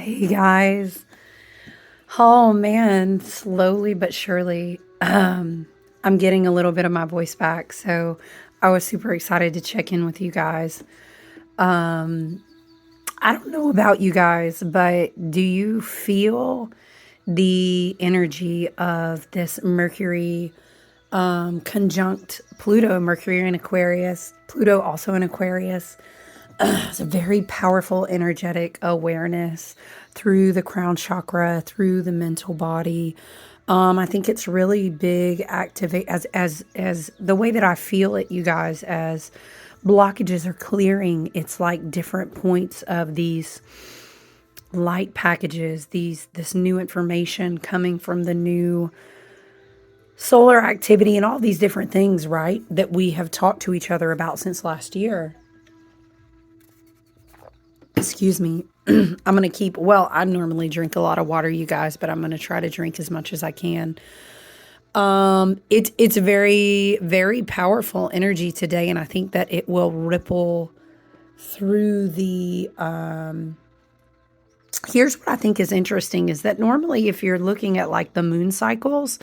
Hey guys. Oh man, slowly but surely, I'm getting a little bit of my voice back. So I was super excited to check in with you guys. Um, I don't know about you guys, but do you feel the energy of this Mercury conjunct Pluto? Mercury in Aquarius, Pluto also in Aquarius. It's a very powerful, energetic awareness through the crown chakra, through the mental body. I think it's really big activate as the way that I feel it, you guys, as blockages are clearing. It's like different points of these light packages, this new information coming from the new solar activity and all these different things, right? That we have talked to each other about since last year. Excuse me. I'm going to keep, well, I normally drink a lot of water, you guys, but I'm going to try to drink as much as I can. It's a very, very powerful energy today, and I think that it will ripple through here's what I think is interesting is that normally if you're looking at like the moon cycles,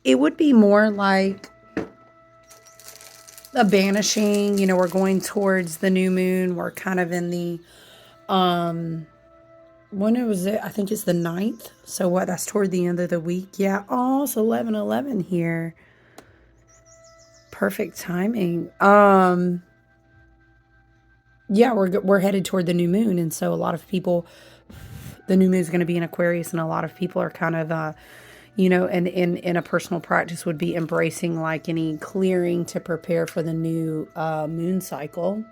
it would be more like a banishing, we're going towards the new moon. We're kind of in the, when it was it? I think it's the 9th. So what? That's toward the end of the week. Yeah. Oh, it's 11:11 here. Perfect timing. Yeah, we're headed toward the new moon, and so a lot of people, the new moon is going to be in Aquarius, and a lot of people are kind of, and in a personal practice would be embracing like any clearing to prepare for the new moon cycle.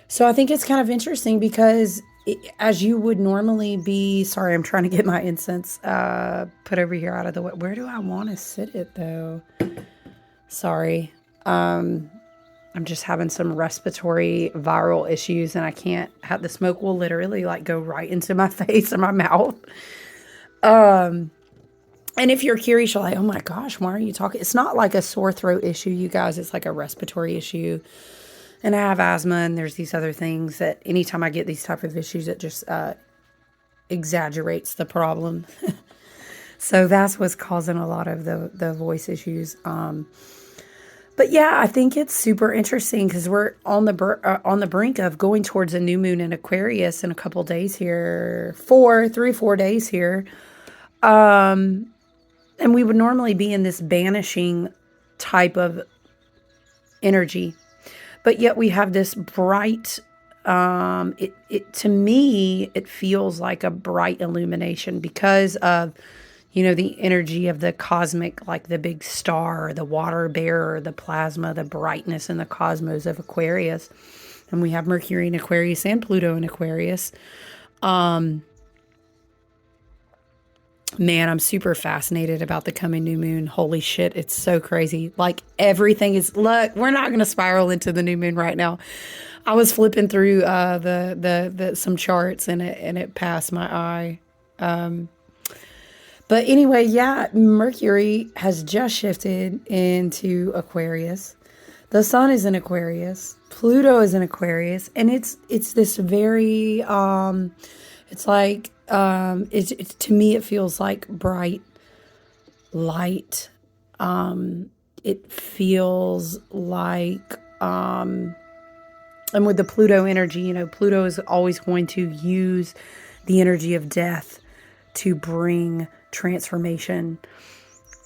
So I think it's kind of interesting because as you would normally be, sorry, I'm trying to get my incense put over here out of the way. Where do I want to sit it though? Sorry. I'm just having some respiratory viral issues and I can't have the smoke will literally like go right into my face or my mouth. Um, and if you're curious, you're like, oh my gosh, why are you talking? It's not like a sore throat issue, you guys. It's like a respiratory issue. And I have asthma, and there's these other things that anytime I get these type of issues, it just exaggerates the problem. So that's what's causing a lot of the voice issues. But yeah, I think it's super interesting because we're on the brink of going towards a new moon in Aquarius in a couple days here, 4 days here. And we would normally be in this banishing type of energy. But yet we have this bright, it to me, it feels like a bright illumination because of, the energy of the cosmic, like the big star, the water bearer, the plasma, the brightness in the cosmos of Aquarius. And we have Mercury in Aquarius and Pluto in Aquarius. Man, I'm super fascinated about the coming new moon. Holy shit, it's so crazy. Like everything is, look, we're not going to spiral into the new moon right now. I was flipping through the some charts and it passed my eye. But anyway, yeah, Mercury has just shifted into Aquarius. The sun is in Aquarius. Pluto is in Aquarius, and it's this very it's like it's to me it feels like bright light. It feels like and with the Pluto energy, Pluto is always going to use the energy of death to bring transformation.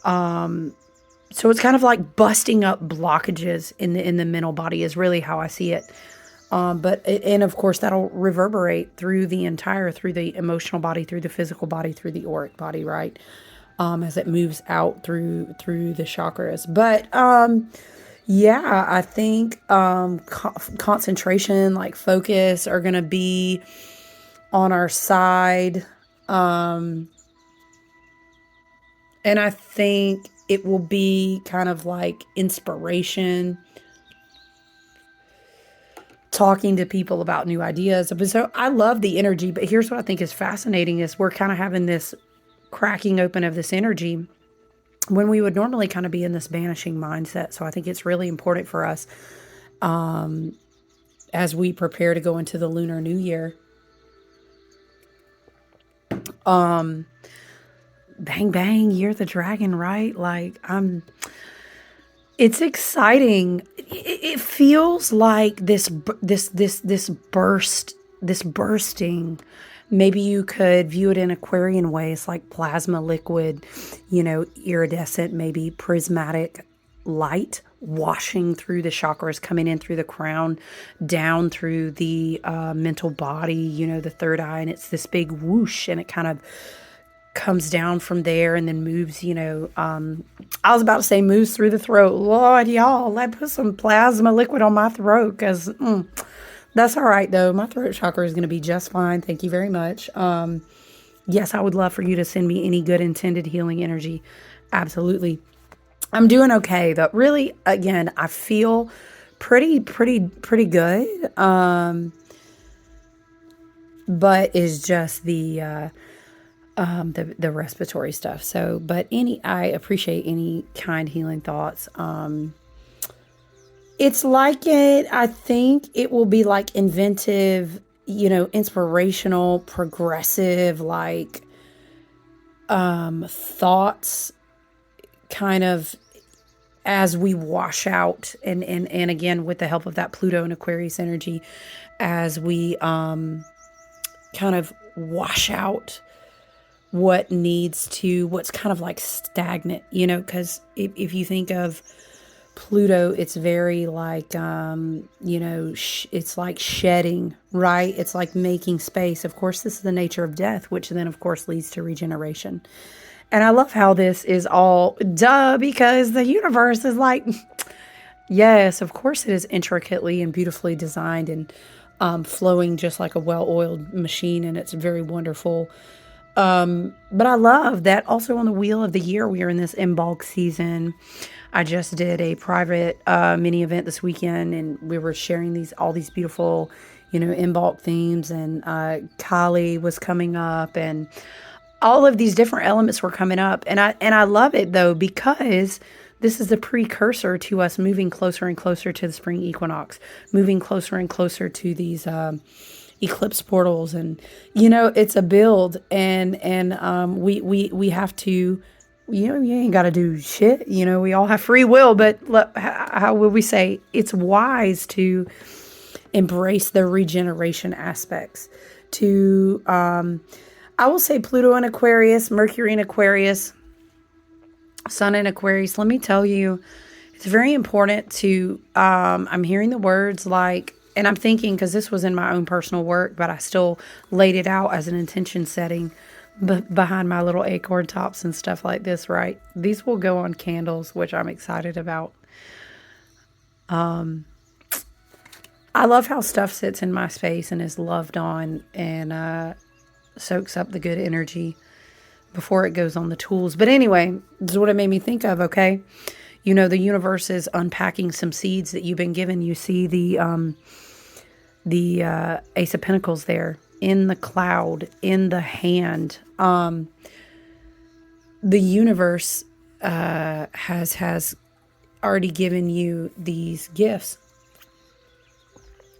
So it's kind of like busting up blockages in the mental body is really how I see it. And of course that'll reverberate through the emotional body, through the physical body, through the auric body, right? As it moves out through the chakras. But yeah, I think concentration, like focus, are gonna be on our side. And I think it will be kind of like inspiration, talking to people about new ideas. But so I love the energy, but here's what I think is fascinating is we're kind of having this cracking open of this energy when we would normally kind of be in this banishing mindset. So I think it's really important for us as we prepare to go into the Lunar New Year Bang, bang, you're the dragon, right? Like, it's exciting. It feels like this burst, this bursting. Maybe you could view it in Aquarian ways, like plasma liquid, iridescent, maybe prismatic light washing through the chakras, coming in through the crown, down through the mental body, the third eye, and it's this big whoosh, and it kind of comes down from there and then moves, I was about to say moves through the throat. Lord, y'all, let put some plasma liquid on my throat because that's all right, though. My throat chakra is going to be just fine. Thank you very much. Yes, I would love for you to send me any good intended healing energy. Absolutely. I'm doing okay, but really, again, I feel pretty good. But it's just the respiratory stuff. So, but I appreciate any kind healing thoughts. It's like I think it will be like inventive, inspirational, progressive, like, thoughts kind of as we wash out and again, with the help of that Pluto and Aquarius energy, as we, kind of wash out what's kind of like stagnant, because if you think of Pluto, it's very like, it's like shedding, right? It's like making space. Of course, this is the nature of death, which then, of course, leads to regeneration. And I love how this is all because the universe is like, yes, of course, it is intricately and beautifully designed and flowing just like a well-oiled machine, and it's very wonderful. But I love that also on the wheel of the year, we are in this in bulk season. I just did a private mini event this weekend, and we were sharing all these beautiful, in bulk themes, and Kali was coming up, and all of these different elements were coming up. And I love it though, because this is the precursor to us moving closer and closer to the spring equinox, moving closer and closer to these eclipse portals, and it's a build, and we have to, you ain't got to do shit, we all have free will, but how would we say it's wise to embrace the regeneration aspects to I will say Pluto in Aquarius, Mercury in Aquarius, Sun in Aquarius. Let me tell you, it's very important to I'm hearing the words like, and I'm thinking, because this was in my own personal work, but I still laid it out as an intention setting behind my little acorn tops and stuff like this, right? These will go on candles, which I'm excited about. I love how stuff sits in my space and is loved on and soaks up the good energy before it goes on the tools. But anyway, this is what it made me think of, okay? The universe is unpacking some seeds that you've been given. You see the Ace of Pentacles there in the cloud, in the hand. The universe has already given you these gifts.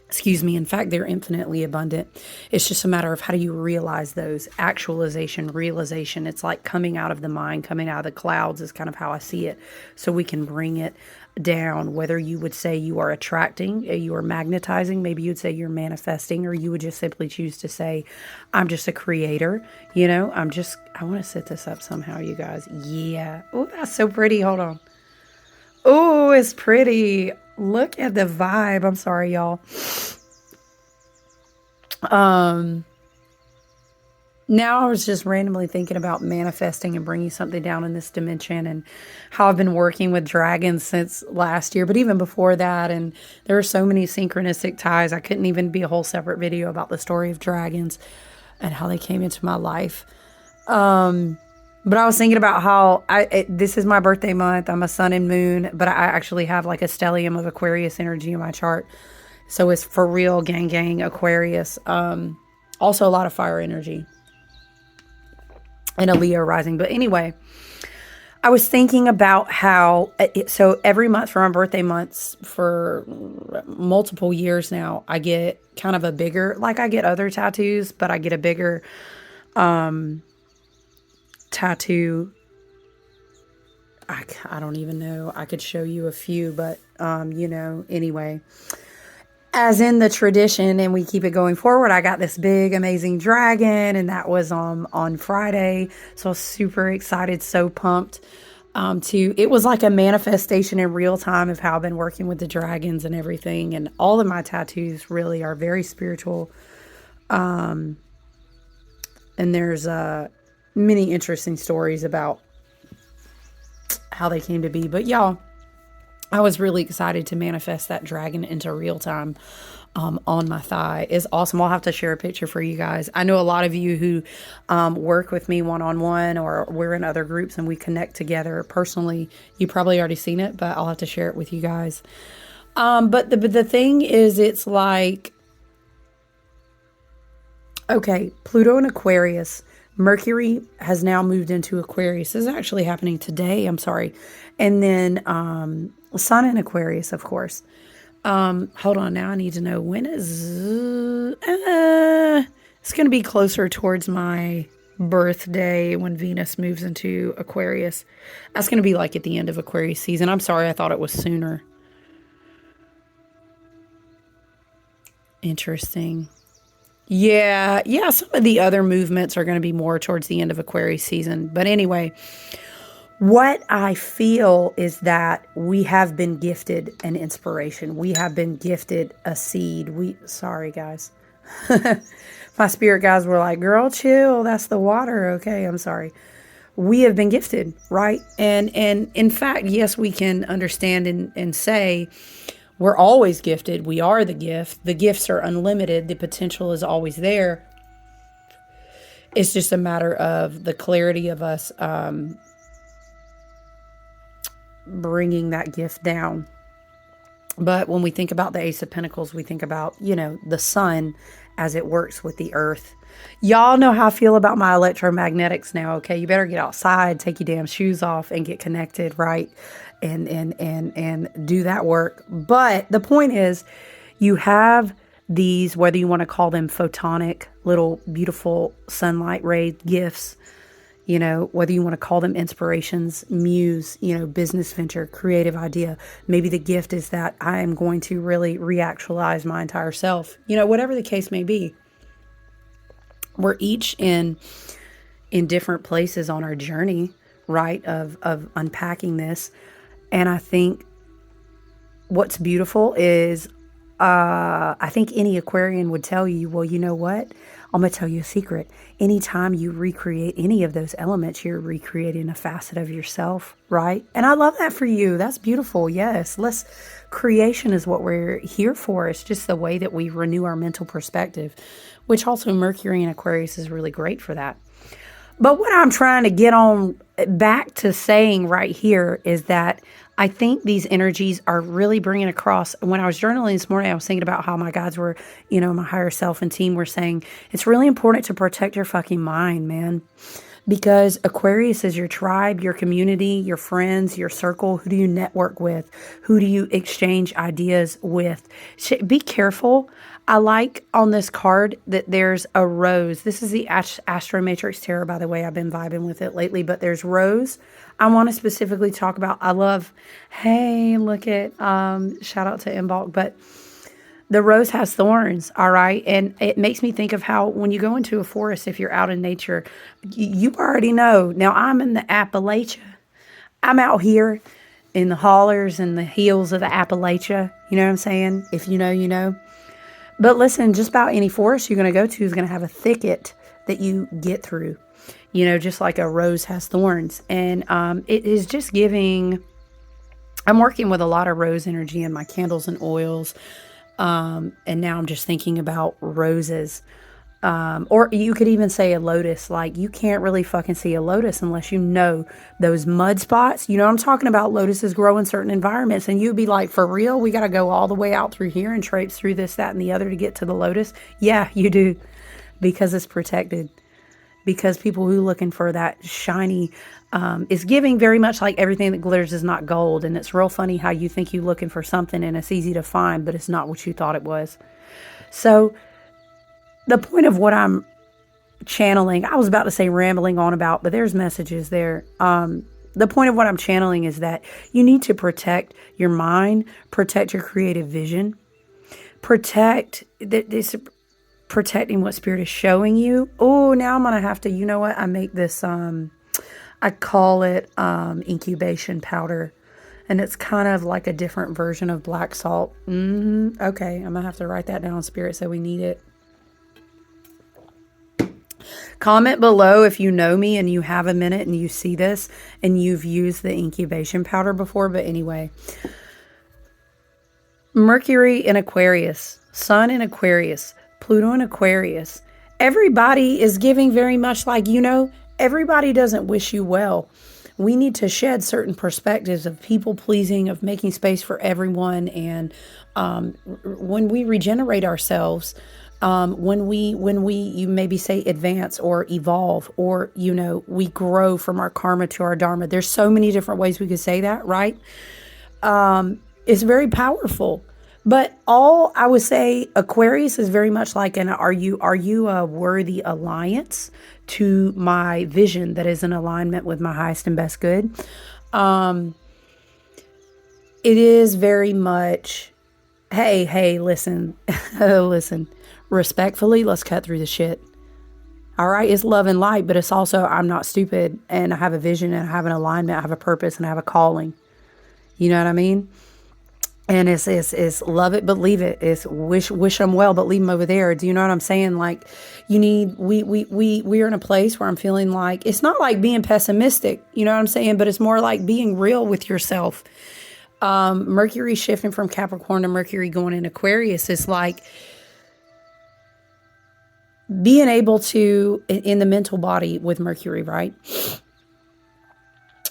Excuse me. In fact, they're infinitely abundant. It's just a matter of how do you realize those. Actualization, realization. It's like coming out of the mind, coming out of the clouds is kind of how I see it. So we can bring it down, whether you would say you are attracting, you are magnetizing, maybe you'd say you're manifesting, or you would just simply choose to say, I'm just a creator. I want to set this up somehow, you guys. Yeah. Oh, that's so pretty. Hold on. Oh, it's pretty. Look at the vibe. I'm sorry, y'all. Now I was just randomly thinking about manifesting and bringing something down in this dimension, and how I've been working with dragons since last year, but even before that. And there are so many synchronistic ties. I couldn't even be a whole separate video about the story of dragons and how they came into my life. But I was thinking about how this is my birthday month. I'm a sun and moon, but I actually have like a stellium of Aquarius energy in my chart. So it's for real, gang, Aquarius. Also a lot of fire energy and a Leo rising. But anyway, I was thinking about how, so every month for my birthday months for multiple years now, I get kind of a bigger, like I get other tattoos, but I get a bigger, tattoo. I don't even know. I could show you a few, but, anyway. As in the tradition, and we keep it going forward, I got this big, amazing dragon, and that was on Friday. So I was super excited, so pumped. It was like a manifestation in real time of how I've been working with the dragons and everything. And all of my tattoos really are very spiritual. And there's many interesting stories about how they came to be. But y'all, I was really excited to manifest that dragon into real time on my thigh. It's awesome. I'll have to share a picture for you guys. I know a lot of you who work with me one-on-one, or we're in other groups and we connect together personally. You probably already seen it, but I'll have to share it with you guys. But the thing is, it's like, okay, Pluto and Aquarius. Mercury has now moved into Aquarius. This is actually happening today. I'm sorry. And then Sun in Aquarius, of course. Hold on. Now I need to know when is... it's going to be closer towards my birthday when Venus moves into Aquarius. That's going to be like at the end of Aquarius season. I'm sorry. I thought it was sooner. Interesting. Yeah, some of the other movements are going to be more towards the end of Aquarius season. But anyway, what I feel is that we have been gifted an inspiration. We have been gifted a seed. Sorry, guys. My spirit guys were like, girl, chill. That's the water. Okay, I'm sorry. We have been gifted, right? And in fact, yes, we can understand and say, we're always gifted. We are the gift. The gifts are unlimited. The potential is always there. It's just a matter of the clarity of us bringing that gift down. But when we think about the Ace of Pentacles, we think about, the sun as it works with the earth. Y'all know how I feel about my electromagnetics now, okay? You better get outside, take your damn shoes off, and get connected, right? And do that work. But the point is, you have these, whether you want to call them photonic, little beautiful sunlight ray gifts, whether you want to call them inspirations, muse, business venture, creative idea. Maybe the gift is that I am going to really reactualize my entire self. Whatever the case may be. We're each in different places on our journey, right, of unpacking this. And I think what's beautiful is, I think any Aquarian would tell you, well, you know what? I'm going to tell you a secret. Anytime you recreate any of those elements, you're recreating a facet of yourself, right? And I love that for you. That's beautiful. Yes. Creation is what we're here for. It's just the way that we renew our mental perspective, which also Mercury in Aquarius is really great for that. But what I'm trying to get on back to saying right here is that I think these energies are really bringing across. When I was journaling this morning, I was thinking about how my guides were, my higher self and team were saying, it's really important to protect your fucking mind, man. Because Aquarius is your tribe, your community, your friends, your circle. Who do you network with? Who do you exchange ideas with? Be careful. I like on this card that there's a rose. This is the Astro Matrix Tarot, by the way. I've been vibing with it lately, but there's rose. I want to specifically talk about, hey, look at, shout out to Imbolc, but the rose has thorns, all right? And it makes me think of how when you go into a forest, if you're out in nature, you already know. Now, I'm in the Appalachia. I'm out here in the hollers and the hills of the Appalachia. You know what I'm saying? If you know, you know. But listen, just about any forest you're going to go to is going to have a thicket that you get through. Just like a rose has thorns. And it is just giving... I'm working with a lot of rose energy in my candles and oils. And now I'm just thinking about roses. Or you could even say a lotus. Like, you can't really fucking see a lotus unless you know those mud spots. You know what I'm talking about? Lotuses grow in certain environments. And you'd be like, for real? We got to go all the way out through here and traipse through this, that, and the other to get to the lotus? Yeah, you do. Because it's protected. Because people who are looking for that shiny is giving very much like everything that glitters is not gold. And it's real funny how you think you're looking for something and it's easy to find, but it's not what you thought it was. So the point of what I'm channeling. I was about to say rambling on about, but there's messages there. The point of what I'm channeling is that you need to protect your mind, protect your creative vision, protect this, protecting what spirit is showing you. Oh, now I'm gonna have to. You know what? I make this. I call it incubation powder, and it's kind of like a different version of black salt. Okay, I'm gonna have to write that down, spirit, so we need it. Comment below if you know me and you have a minute and you see this and you've used the incubation powder before. But anyway, Mercury in Aquarius, Sun in Aquarius, Pluto in Aquarius. Everybody is giving very much like, everybody doesn't wish you well. We need to shed certain perspectives of people pleasing, of making space for everyone. And when we regenerate ourselves, when we you maybe say advance or evolve, or we grow from our karma to our dharma. There's so many different ways we could say that, right? It's very powerful. But I would say Aquarius is very much like are you a worthy alliance to my vision that is in alignment with my highest and best good? It is very much, hey, listen, listen, respectfully, let's cut through the shit. All right, it's love and light, but it's also, I'm not stupid, and I have a vision, and I have an alignment, I have a purpose, and I have a calling. You know what I mean? And it's love it, but leave it. It's wish them well, but leave them over there. Do you know what I'm saying? Like, we're in a place where I'm feeling like, it's not like being pessimistic, you know what I'm saying? But it's more like being real with yourself. Mercury shifting from Capricorn to Mercury going in Aquarius is like being able to, in the mental body with Mercury, right?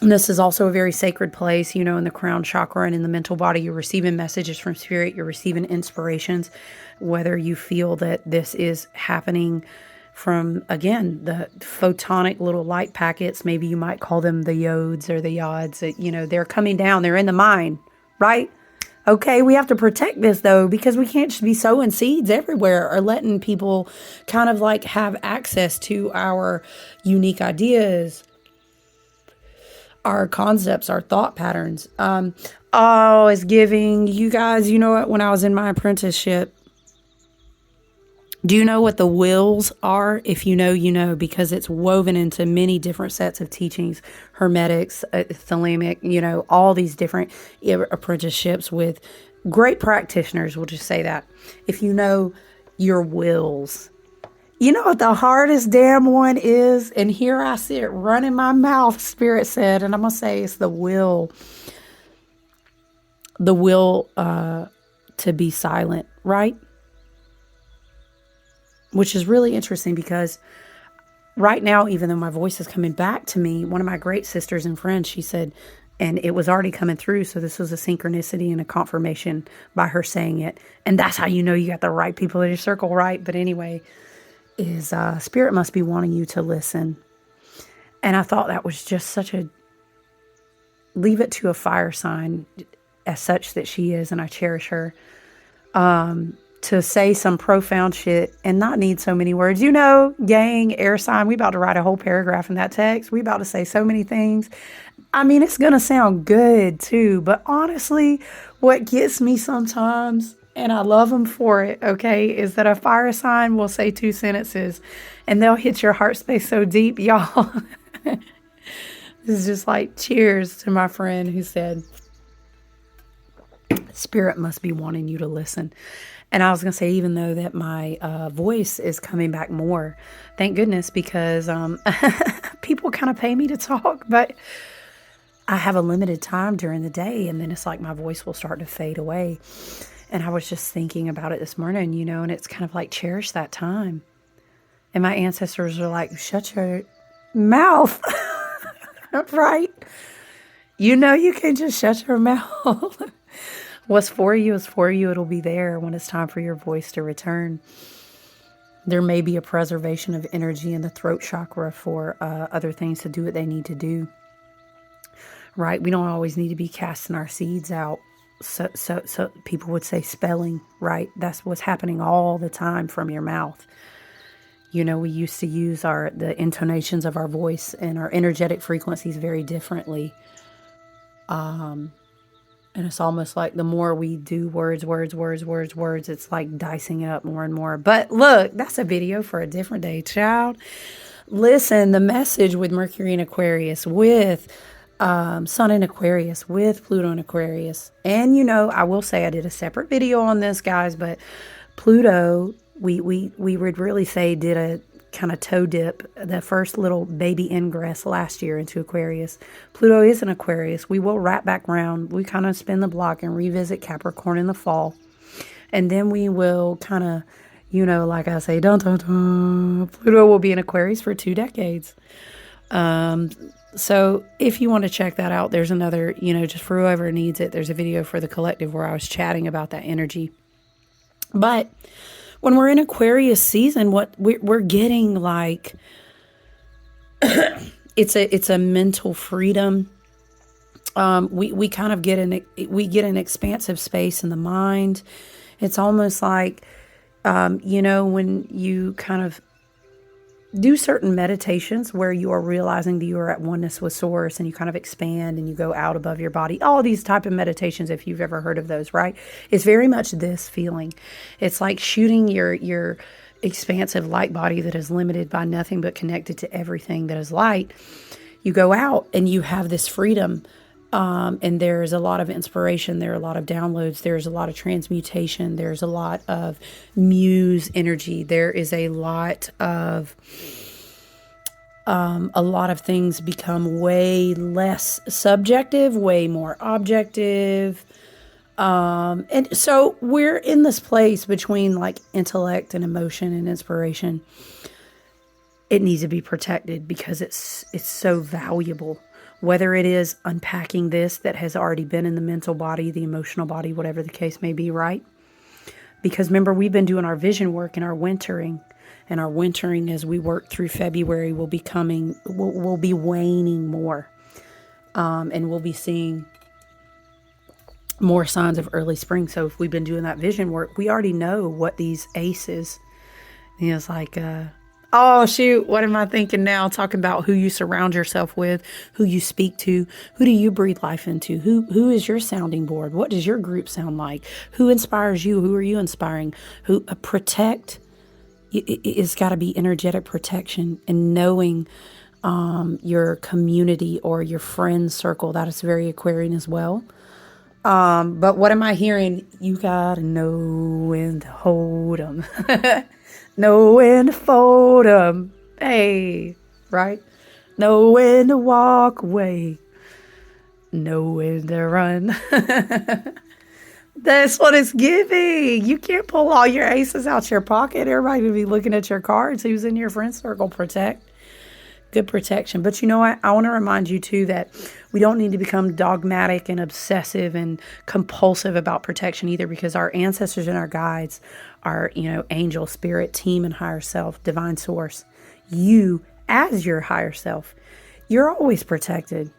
And this is also a very sacred place, in the crown chakra and in the mental body. You're receiving messages from spirit. You're receiving inspirations, whether you feel that this is happening from, again, the photonic little light packets. Maybe you might call them the yods or the yods. They're coming down. They're in the mind, right? Okay, we have to protect this, though, because we can't just be sowing seeds everywhere or letting people kind of like have access to our unique ideas, our concepts, our thought patterns. It's giving. You guys, you know what? When I was in my apprenticeship, do you know what the wills are? If you know, you know, because it's woven into many different sets of teachings, hermetics, thalamic, all these different apprenticeships with great practitioners. We'll just say that. If you know your wills, you know what the hardest damn one is? And here I sit running my mouth, Spirit said, and I'm going to say it's the will. The will to be silent, right? Which is really interesting because right now, even though my voice is coming back to me, one of my great sisters and friends, she said, and it was already coming through, so this was a synchronicity and a confirmation by her saying it. And that's how you know you got the right people in your circle, right? But anyway, is Spirit must be wanting you to listen. And I thought that was just such a, leave it to a fire sign as such that she is, and I cherish her, to say some profound shit and not need so many words. Gang, air sign, we about to write a whole paragraph in that text. We about to say so many things. I mean, it's going to sound good too, but honestly, what gets me sometimes, and I love them for it, okay, is that a fire sign will say 2 sentences and they'll hit your heart space so deep, y'all. This is just like cheers to my friend who said, Spirit must be wanting you to listen. And I was going to say, even though that my voice is coming back more, thank goodness, because people kind of pay me to talk, but I have a limited time during the day, and then it's like my voice will start to fade away. And I was just thinking about it this morning, and it's kind of like cherish that time. And my ancestors are like, shut your mouth, right? You can just shut your mouth. What's for you is for you. It'll be there when it's time for your voice to return. There may be a preservation of energy in the throat chakra for other things to do what they need to do. Right? We don't always need to be casting our seeds out. So people would say spelling, right? That's what's happening all the time from your mouth. We used to use the intonations of our voice and our energetic frequencies very differently. And it's almost like the more we do words, it's like dicing it up more and more. But look, that's a video for a different day, child. Listen, the message with Mercury in Aquarius, with Sun in Aquarius, with Pluto in Aquarius. And, I will say I did a separate video on this, guys, but Pluto, we would really say did a kind of toe dip, the first little baby ingress last year into Aquarius. Pluto is an Aquarius. We will wrap back around. We kind of spin the block and revisit Capricorn in the fall. And then we will kind of, like I say, dun, dun, dun, Pluto will be in Aquarius for 2 decades. So if you want to check that out, there's another, just for whoever needs it, there's a video for the collective where I was chatting about that energy. But when we're in Aquarius season, what we're getting, like, it's a mental freedom. We kind of get an expansive space in the mind. It's almost like, when you kind of do certain meditations where you are realizing that you are at oneness with source, and you kind of expand and you go out above your body. All these type of meditations, if you've ever heard of those, right? It's very much this feeling. It's like shooting your expansive light body that is limited by nothing but connected to everything that is light. You go out and you have this freedom. And there's a lot of inspiration. There are a lot of downloads. There's a lot of transmutation. There's a lot of muse energy. There is a lot of things become way less subjective, way more objective. And so we're in this place between like intellect and emotion and inspiration. It needs to be protected because it's so valuable. Whether it is unpacking this that has already been in the mental body, the emotional body, whatever the case may be, right? Because remember, we've been doing our vision work and our wintering. And our wintering, as we work through February, will be waning more. And we'll be seeing more signs of early spring. So if we've been doing that vision work, we already know what these aces, it's like... oh, shoot, what am I thinking now? Talking about who you surround yourself with, who you speak to, who do you breathe life into, who is your sounding board? What does your group sound like? Who inspires you? Who are you inspiring? Who protect? It's got to be energetic protection and knowing your community or your friend circle. That is very Aquarian as well. But what am I hearing? You got to know when to hold them. Know when to fold 'em, hey, right? Know when to walk away. Know when to run. That's what it's giving. You can't pull all your aces out your pocket. Everybody will be looking at your cards. Who's in your friend circle? Protect. Good protection. But you know what? I want to remind you too that we don't need to become dogmatic and obsessive and compulsive about protection either, because our ancestors and our guides, our, angel, spirit, team, and higher self, divine source, you as your higher self, you're always protected.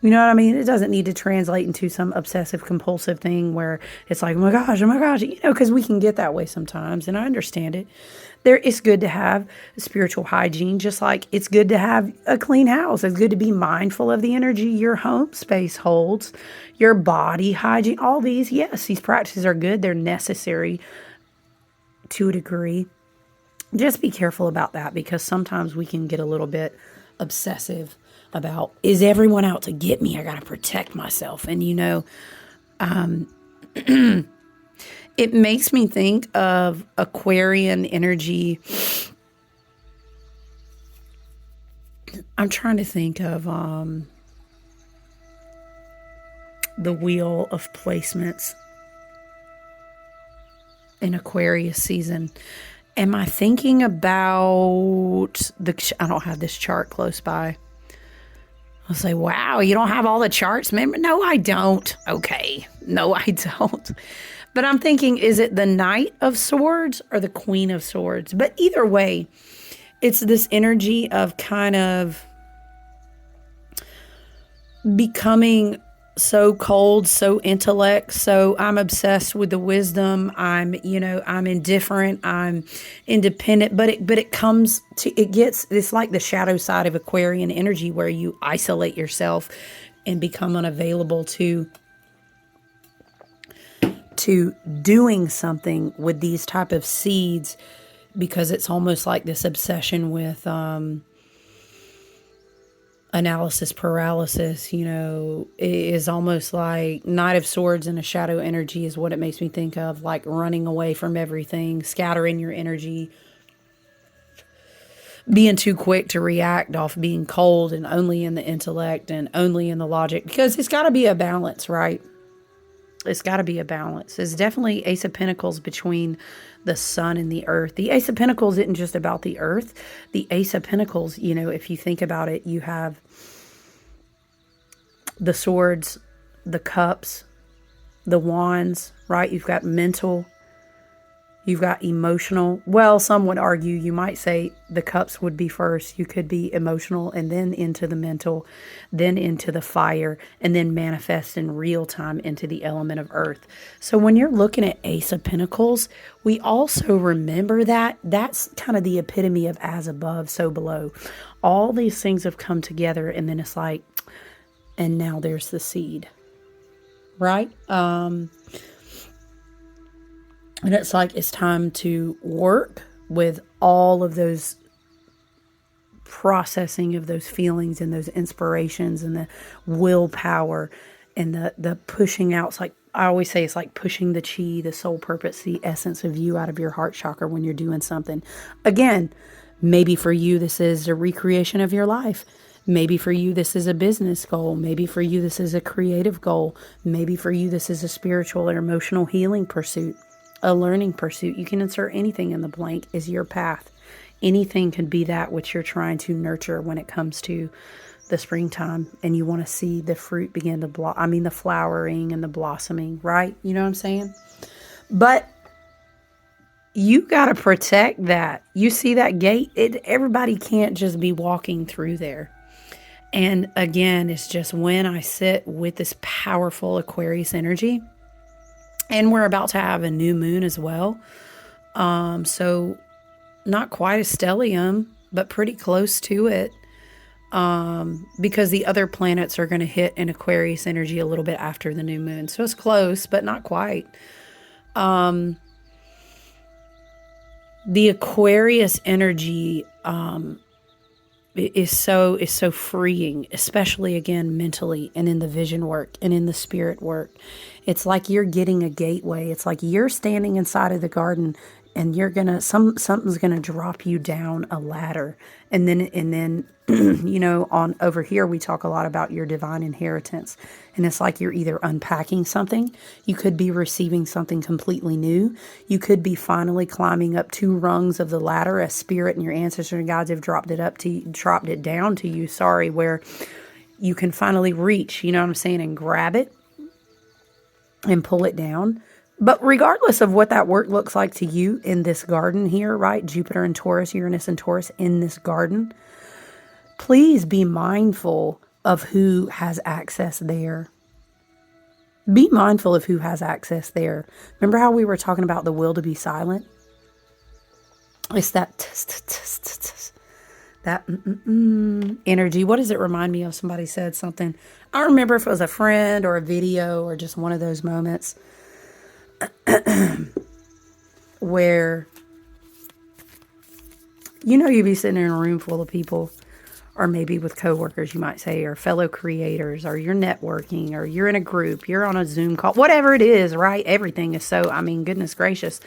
You know what I mean? It doesn't need to translate into some obsessive compulsive thing where it's like, oh my gosh, because we can get that way sometimes. And I understand it. It's good to have spiritual hygiene, just like it's good to have a clean house. It's good to be mindful of the energy your home space holds, your body hygiene, all these. Yes, these practices are good. They're necessary to a degree. Just be careful about that, because sometimes we can get a little bit obsessive about, is everyone out to get me? I got to protect myself. And, it makes me think of Aquarian energy. I'm trying to think of the wheel of placements in Aquarius season. Am I thinking about I don't have this chart close by. I'll say, wow, you don't have all the charts? Remember? No, I don't. Okay. No, I don't. But I'm thinking, is it the Knight of Swords or the Queen of Swords? But either way, it's this energy of kind of becoming so cold, so intellect, so I'm obsessed with the wisdom. I'm indifferent, I'm independent, but it comes to, it's like the shadow side of Aquarian energy where you isolate yourself and become unavailable to doing something with these type of seeds, because it's almost like this obsession with analysis paralysis, is almost like Knight of Swords and a shadow energy is what it makes me think of, like running away from everything, scattering your energy, being too quick to react off being cold and only in the intellect and only in the logic, because it's got to be a balance, right? It's got to be a balance. It's definitely Ace of Pentacles between the sun and the earth. The Ace of Pentacles isn't just about the earth. The Ace of Pentacles, if you think about it, you have the swords, the cups, the wands, right? You've got mental, you've got emotional. Well, some would argue, you might say the cups would be first. You could be emotional and then into the mental, then into the fire, and then manifest in real time into the element of earth. So when you're looking at Ace of Pentacles, we also remember that that's kind of the epitome of as above, so below. All these things have come together, and then it's like, and now there's the seed, right? And it's like it's time to work with all of those processing of those feelings and those inspirations and the willpower and the pushing out. It's like, I always say, it's like pushing the chi, the soul purpose, the essence of you out of your heart chakra when you're doing something. Again, maybe for you, this is a recreation of your life. Maybe for you, this is a business goal. Maybe for you, this is a creative goal. Maybe for you, this is a spiritual or emotional healing pursuit, a learning pursuit. You can insert anything in the blank is your path. Anything can be that which you're trying to nurture when it comes to the springtime, and you want to see the fruit begin to the flowering and the blossoming, right? You know what I'm saying? But you got to protect that. You see that gate? Everybody can't just be walking through there. And again, it's just when I sit with this powerful Aquarius energy, and we're about to have a new moon as well. So not quite a stellium, but pretty close to it. Because the other planets are going to hit in Aquarius energy a little bit after the new moon. So it's close, but not quite. The Aquarius energy is so freeing, especially again mentally and in the vision work and in the spirit work. It's like you're getting a gateway. It's like you're standing inside of the garden, and you're gonna something's gonna drop you down a ladder, and then on over here we talk a lot about your divine inheritance, and it's like you're either unpacking something, you could be receiving something completely new, you could be finally climbing up 2 rungs of the ladder, a spirit and your ancestors and guides have dropped it down to you, where you can finally reach, you know what I'm saying, and grab it and pull it down. But regardless of what that work looks like to you in this garden here, right? Jupiter and Taurus, Uranus and Taurus in this garden, please be mindful of who has access there. Be mindful of who has access there. Remember how we were talking about the will to be silent? It's that energy. What does it remind me of? Somebody said something. I don't remember if it was a friend or a video or just one of those moments where, you'd be sitting in a room full of people, or maybe with coworkers, you might say, or fellow creators, or you're networking, or you're in a group, you're on a Zoom call, whatever it is, right? Everything is so, goodness gracious,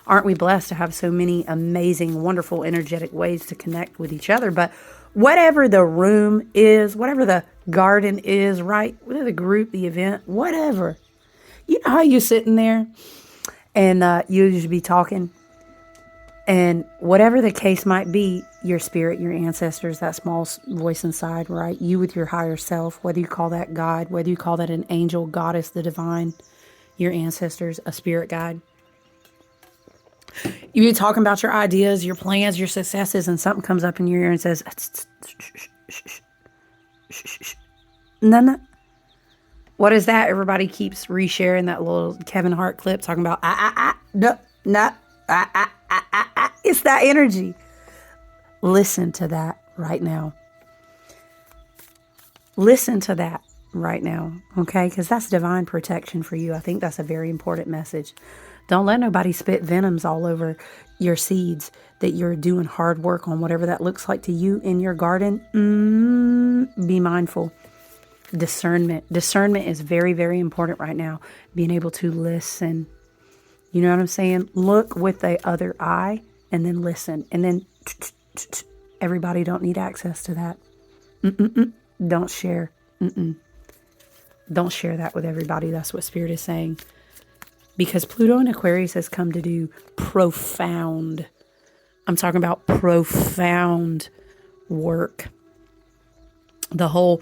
aren't we blessed to have so many amazing, wonderful, energetic ways to connect with each other? But whatever the room is, whatever the garden is, right? Whatever the group, the event, whatever. You know how you're sitting there and you just be talking, and whatever the case might be, your spirit, your ancestors, that small voice inside, right? You with your higher self, whether you call that God, whether you call that an angel, goddess, the divine, your ancestors, a spirit guide. You be talking about your ideas, your plans, your successes, and something comes up in your ear and says, no. What is that? Everybody keeps resharing that little Kevin Hart clip talking about, no, no, it's that energy. Listen to that right now. Listen to that right now, okay? Because that's divine protection for you. I think that's a very important message. Don't let nobody spit venoms all over your seeds that you're doing hard work on, whatever that looks like to you in your garden. Be mindful. Discernment. Discernment is very, very important right now. Being able to listen. You know what I'm saying? Look with the other eye and then listen. And then everybody don't need access to that. Don't share. Don't share that with everybody. That's what Spirit is saying. Because Pluto in Aquarius has come to do profound, I'm talking about profound work. The whole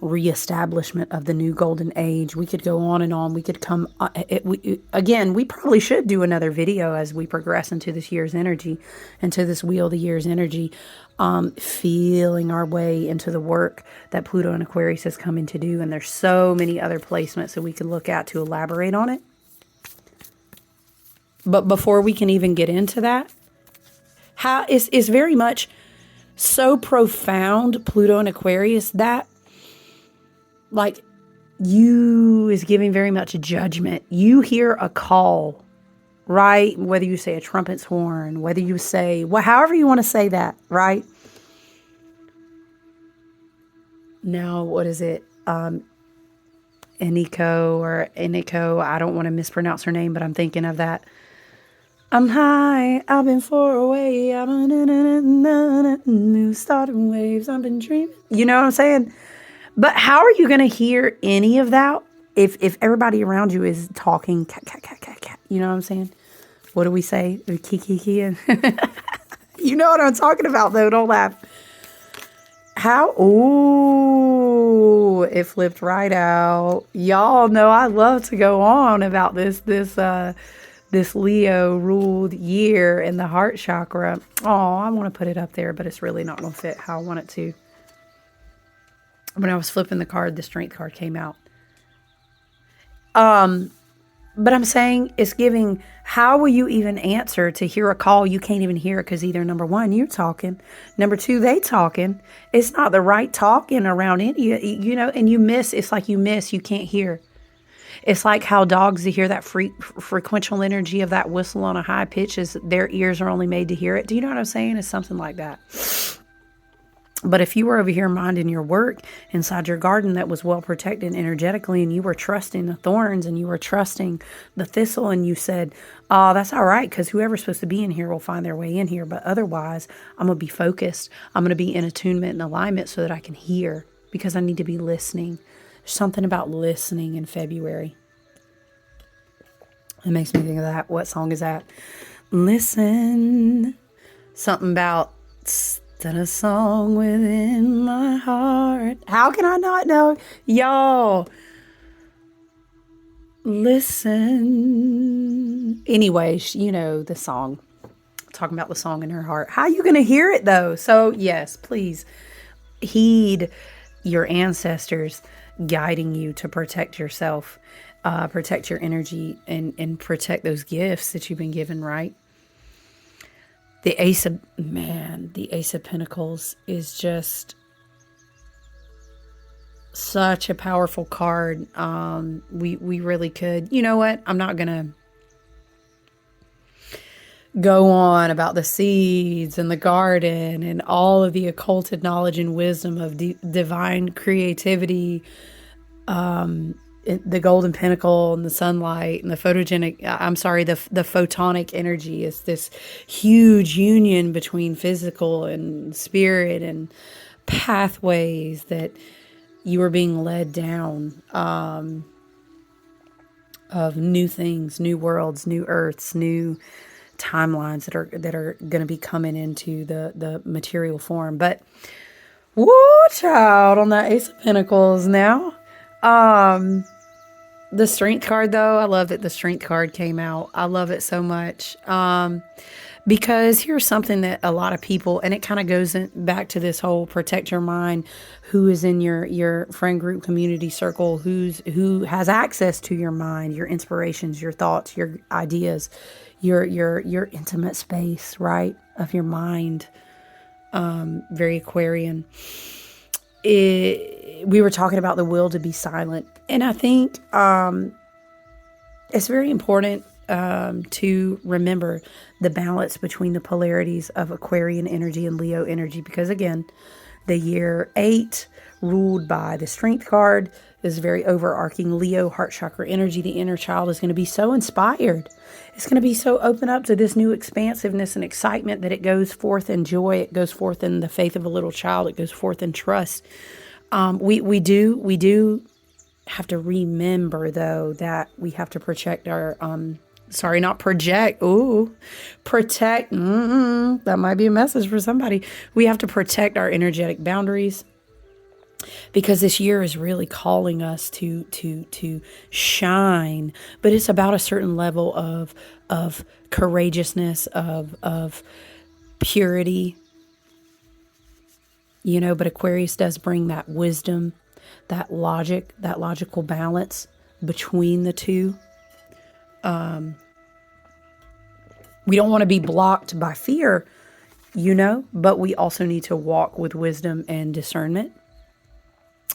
reestablishment of the new golden age. We could go on and on. We could come, again, we probably should do another video as we progress into this year's energy, into this wheel of the year's energy, feeling our way into the work that Pluto and Aquarius is coming to do. And there's so many other placements that we could look at to elaborate on it. But before we can even get into that, how is very much so profound, Pluto and Aquarius, that like you is giving very much judgment. You hear a call, right? Whether you say a trumpet's horn, whether you say, well, however you want to say that, right? Now, what is it? Eniko, I don't want to mispronounce her name, but I'm thinking of that. I'm high, I've been far away, I've been starting waves, I've been dreaming. You know what I'm saying? But how are you going to hear any of that if everybody around you is talking cat, cat, cat, cat, cat? You know what I'm saying? What do we say? Kiki. You know what I'm talking about, though. Don't laugh. How? Ooh, it flipped right out. Y'all know I love to go on about this Leo ruled year in the heart chakra. Oh, I want to put it up there, but it's really not going to fit how I want it to. When I was flipping the card, the strength card came out. But I'm saying it's giving, how will you even answer to hear a call? You can't even hear it because either number one, you're talking. Number two, they talking. It's not the right talking around any, you know, and you miss, it's like you miss, you can't hear. It's like how dogs, to hear that frequential energy of that whistle on a high pitch, is their ears are only made to hear it. Do you know what I'm saying? It's something like that. But if you were over here minding your work inside your garden that was well protected energetically, and you were trusting the thorns and you were trusting the thistle, and you said, oh, that's all right, because whoever's supposed to be in here will find their way in here. But otherwise, I'm going to be focused. I'm going to be in attunement and alignment so that I can hear, because I need to be listening. There's something about listening in February. It makes me think of that. What song is that? Listen. Something about that a song within my heart. How can I not know? Y'all, listen. Anyway, you know the song. Talking about the song in her heart. How are you going to hear it though? So yes, please heed your ancestors guiding you to protect yourself, protect your energy, and protect those gifts that you've been given, right? The Ace of Pentacles is just such a powerful card. We really could. You know what? I'm not going to go on about the seeds and the garden and all of the occulted knowledge and wisdom of divine creativity, the golden pentacle and the sunlight and the the photonic energy is this huge union between physical and spirit and pathways that you are being led down, of new things, new worlds, new earths, new timelines that are going to be coming into the material form. But woo, child, on that Ace of Pentacles now. The Strength card, though, I love that the Strength card came out. I love it so much. Because here's something that a lot of people, and it kind of goes back to this whole protect your mind. Who is in your friend group, community circle? Who has access to your mind, your inspirations, your thoughts, your ideas, your intimate space, right, of your mind. Very Aquarian. We were talking about the will to be silent, and I think it's very important to remember the balance between the polarities of Aquarian energy and Leo energy, because again, the year 8, ruled by the Strength card, is very overarching Leo heart chakra energy. The inner child is going to be so inspired. It's going to be so open up to this new expansiveness and excitement that it goes forth in joy. It goes forth in the faith of a little child. It goes forth in trust. We do have to remember, though, that we have to protect our sorry, not project. Ooh, protect. That might be a message for somebody. We have to protect our energetic boundaries, because this year is really calling us to shine. But it's about a certain level of courageousness, of purity, But Aquarius does bring that wisdom, that logic, that logical balance between the two. We don't want to be blocked by fear, but we also need to walk with wisdom and discernment.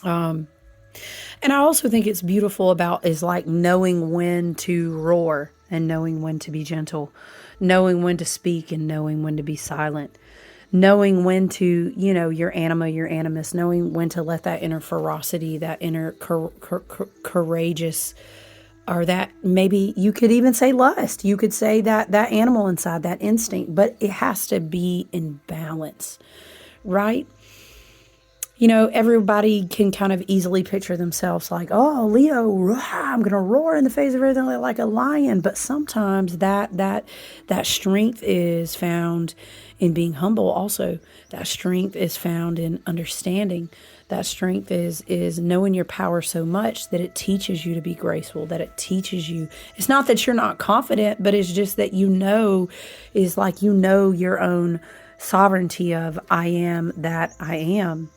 And I also think it's beautiful is like knowing when to roar and knowing when to be gentle, knowing when to speak and knowing when to be silent, knowing when to, your anima, your animus, knowing when to let that inner ferocity, that inner courageous, or that, maybe you could even say lust. You could say that animal inside, that instinct, but it has to be in balance, right? Everybody can kind of easily picture themselves like, oh, Leo, I'm going to roar in the face of everything like a lion. But sometimes that strength is found in being humble also. That strength is found in understanding. That strength is knowing your power so much that it teaches you to be graceful, that it teaches you. It's not that you're not confident, but it's just that is like your own sovereignty of I am that I am.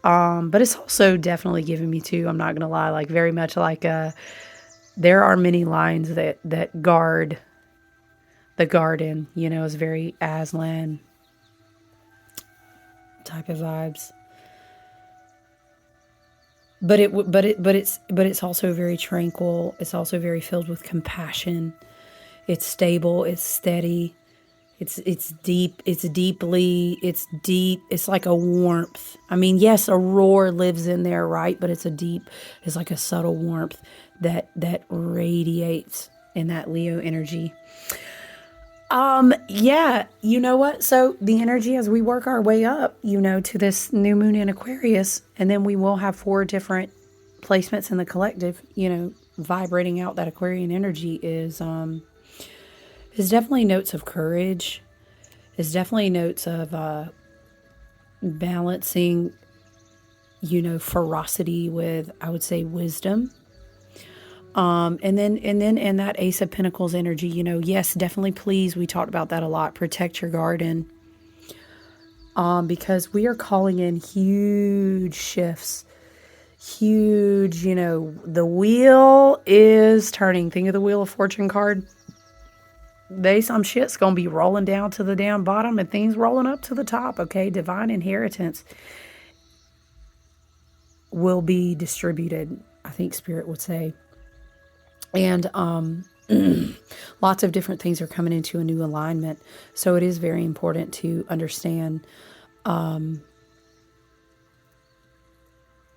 But it's also definitely given me too, I'm not going to lie, like very much like there are many lines that guard the garden, is very Aslan type of vibes. But it's also very tranquil. It's also very filled with compassion. It's stable. It's steady. It's deep. It's deep. It's like a warmth. I mean, yes, a roar lives in there, right? But it's like a subtle warmth that radiates in that Leo energy. Yeah, you know what? So the energy as we work our way up, to this new moon in Aquarius, and then we will have 4 different placements in the collective, vibrating out that Aquarian energy is definitely notes of courage, is definitely notes of balancing, ferocity with, I would say, wisdom. And then in that Ace of Pentacles energy, yes, definitely, please, we talked about that a lot. Protect your garden. Because we are calling in huge shifts, huge, the wheel is turning. Think of the Wheel of Fortune card. Some shit's going to be rolling down to the damn bottom and things rolling up to the top. Okay. Divine inheritance will be distributed, I think Spirit would say. And lots of different things are coming into a new alignment. So it is very important to understand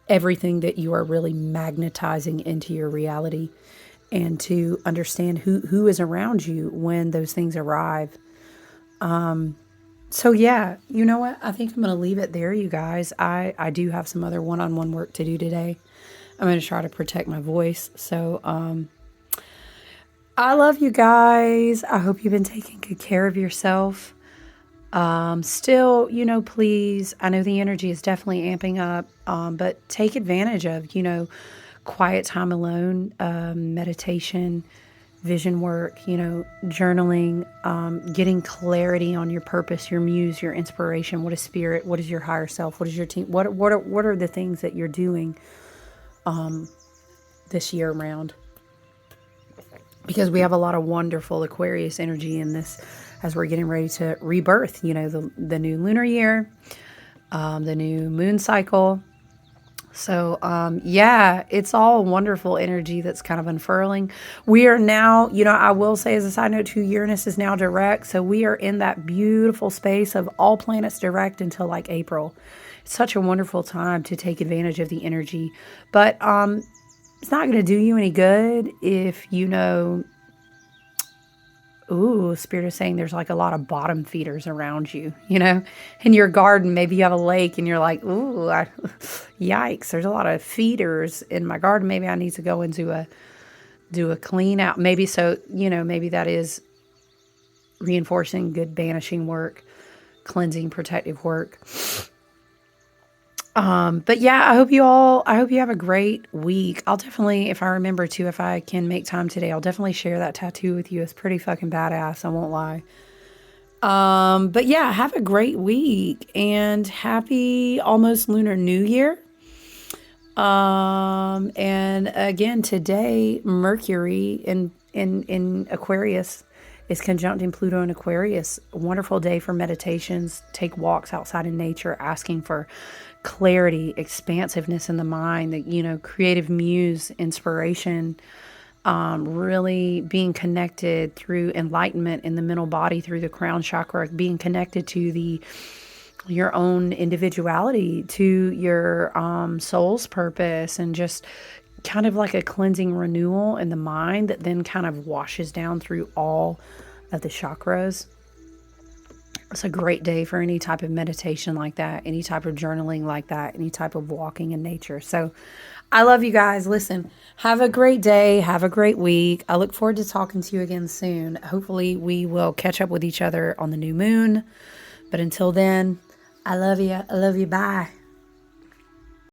everything that you are really magnetizing into your reality, and to understand who is around you when those things arrive. So yeah, you know what? I think I'm going to leave it there, you guys. I do have some other one-on-one work to do today. I'm going to try to protect my voice. So, I love you guys. I hope you've been taking good care of yourself. Still, please, I know the energy is definitely amping up, but take advantage of, quiet time alone, meditation, vision work, journaling, getting clarity on your purpose, your muse, your inspiration. What is spirit? What is your higher self? What is your team? What are the things that you're doing this year round? Because we have a lot of wonderful Aquarius energy in this as we're getting ready to rebirth, the new lunar year, the new moon cycle. So, yeah, it's all wonderful energy that's kind of unfurling. We are now, I will say as a side note too, Uranus is now direct. So we are in that beautiful space of all planets direct until like April. It's such a wonderful time to take advantage of the energy. But it's not going to do you any good if ooh, Spirit is saying there's like a lot of bottom feeders around you, in your garden. Maybe you have a lake and you're like, ooh, yikes, there's a lot of feeders in my garden. Maybe I need to go and do a clean out. Maybe so, maybe that is reinforcing good banishing work, cleansing, protective work. But yeah, I hope you have a great week. I'll definitely, if I remember to, if I can make time today, I'll definitely share that tattoo with you. It's pretty fucking badass. I won't lie. But yeah, have a great week and happy almost Lunar New Year. And again, today, Mercury in Aquarius is conjuncting Pluto in Aquarius. A wonderful day for meditations, take walks outside in nature, asking for clarity, expansiveness in the mind, that, creative muse, inspiration, really being connected through enlightenment in the mental body, through the crown chakra, being connected to your own individuality, to your soul's purpose, and just kind of like a cleansing renewal in the mind that then kind of washes down through all of the chakras. It's a great day for any type of meditation like that, any type of journaling like that, any type of walking in nature. So I love you guys. Listen, have a great day. Have a great week. I look forward to talking to you again soon. Hopefully we will catch up with each other on the new moon. But until then, I love you. I love you. Bye.